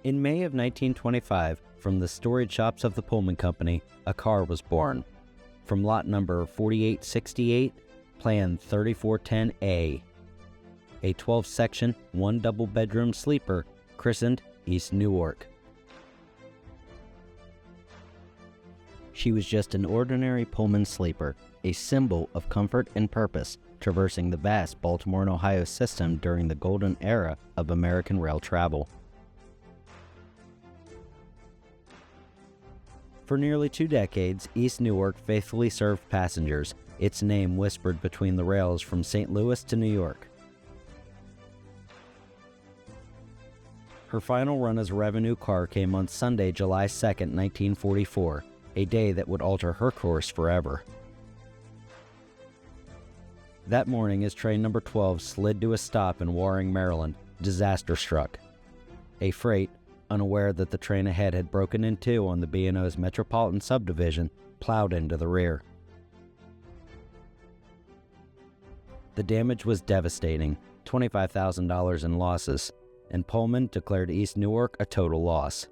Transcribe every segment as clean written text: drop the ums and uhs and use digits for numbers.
In May of 1925, from the storage shops of the Pullman Company, a car was born. From lot number 4868, Plan 3410A, a 12-section, 1 double-bedroom sleeper, christened East Newark. She was just an ordinary Pullman sleeper, a symbol of comfort and purpose, traversing the vast Baltimore and Ohio system during the golden era of American rail travel. For nearly 2 decades, East Newark faithfully served passengers, its name whispered between the rails from St. Louis to New York. Her final run as a revenue car came on Sunday, July 2, 1944, a day that would alter her course forever. That morning, as train number 12 slid to a stop in Warring, Maryland, disaster struck. A freight, unaware that the train ahead had broken in two on the B&O's Metropolitan Subdivision, plowed into the rear. The damage was devastating, $25,000 in losses, and Pullman declared East Newark a total loss.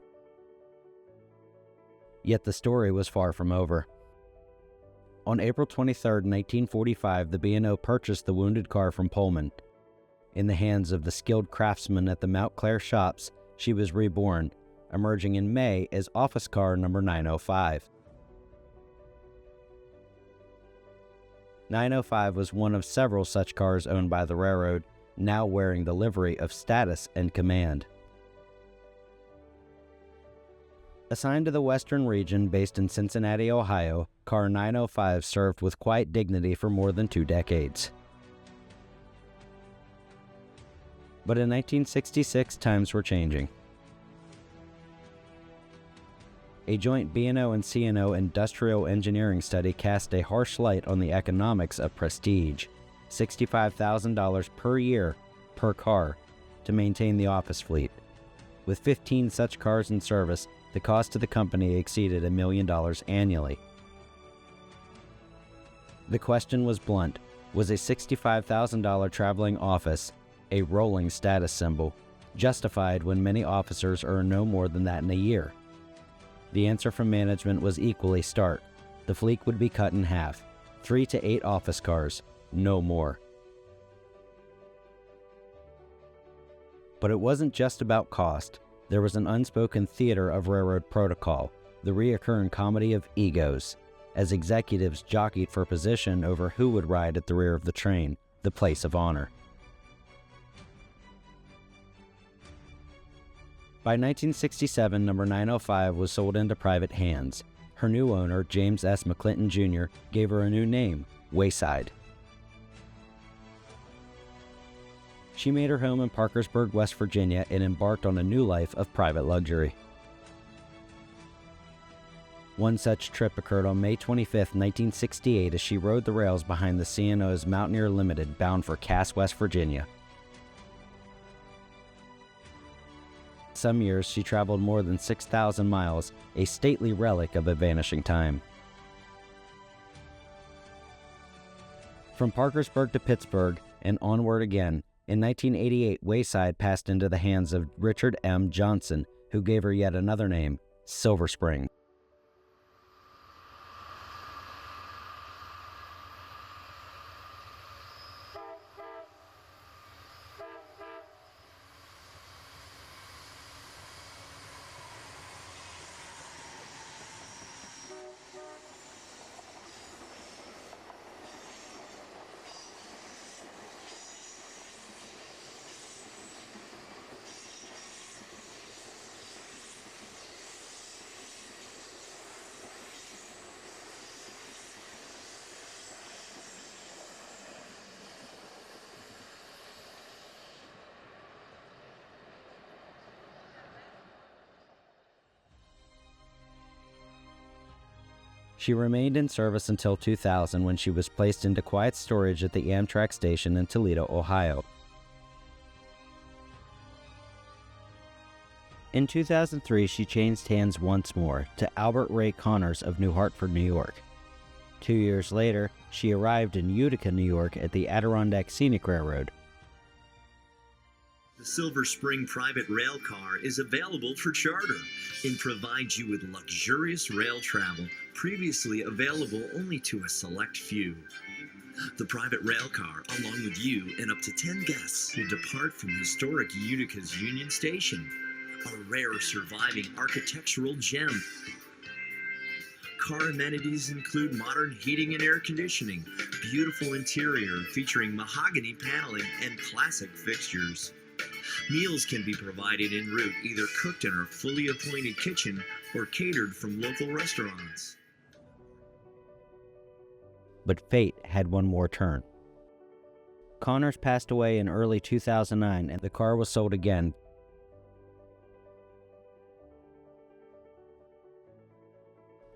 Yet the story was far from over. On April 23, 1945, the B&O purchased the wounded car from Pullman. In the hands of the skilled craftsmen at the Mount Clair shops, she was reborn, emerging in May as office car number 905. 905 was one of several such cars owned by the railroad, now wearing the livery of status and command. Assigned to the Western region based in Cincinnati, Ohio, Car 905 served with quiet dignity for more than 2 decades. But in 1966, times were changing. A joint B&O and C&O industrial engineering study cast a harsh light on the economics of prestige, $65,000 per year per car to maintain the office fleet. With 15 such cars in service, the cost to the company exceeded $1 million annually. The question was blunt: was a $65,000 traveling office, a rolling status symbol, justified when many officers earn no more than that in a year? The answer from management was equally stark. The fleet would be cut in half, 3 to 8 office cars, no more. But it wasn't just about cost. There was an unspoken theater of railroad protocol, the reoccurring comedy of egos, as executives jockeyed for position over who would ride at the rear of the train, the place of honor. By 1967, number 905 was sold into private hands. Her new owner, James S. McClinton Jr., gave her a new name, Wayside. She made her home in Parkersburg, West Virginia, and embarked on a new life of private luxury. One such trip occurred on May 25, 1968, as she rode the rails behind the C&O's Mountaineer Limited, bound for Cass, West Virginia. Some years, she traveled more than 6,000 miles, a stately relic of a vanishing time. From Parkersburg to Pittsburgh and onward again, in 1988, Wayside passed into the hands of Richard M. Johnson, who gave her yet another name, Silver Spring. She remained in service until 2000, when she was placed into quiet storage at the Amtrak station in Toledo, Ohio. In 2003, she changed hands once more to Albert Ray Connors of New Hartford, New York. 2 years later, she arrived in Utica, New York at the Adirondack Scenic Railroad. The The Silver Spring private rail car is available for charter and provides you with luxurious rail travel previously available only to a select few. The private rail car, along with you and up to 10 guests, will depart from historic Utica's Union Station, a rare surviving architectural gem. Car amenities include modern heating and air conditioning, beautiful interior featuring mahogany paneling, and classic fixtures. Meals can be provided en route, either cooked in our fully appointed kitchen or catered from local restaurants. But fate had one more turn. Connors passed away in early 2009 and the car was sold again.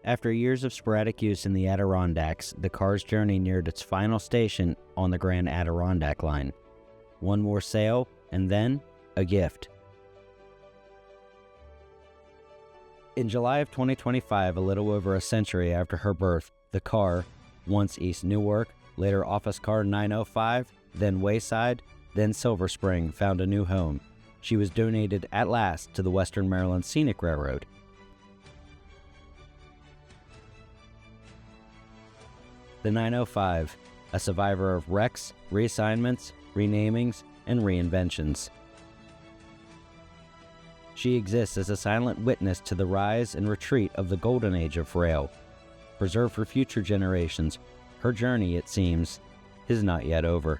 After years of sporadic use in the Adirondacks, the car's journey neared its final station on the Grand Adirondack Line. One more sale, and then a gift. In July of 2025, a little over a century after her birth, the car, once East Newark, later Office Car 905, then Wayside, then Silver Spring, found a new home. She was donated at last to the Western Maryland Scenic Railroad. The 905, a survivor of wrecks, reassignments, renamings, and reinventions. She exists as a silent witness to the rise and retreat of the golden age of rail. Preserved for future generations, her journey, it seems, is not yet over.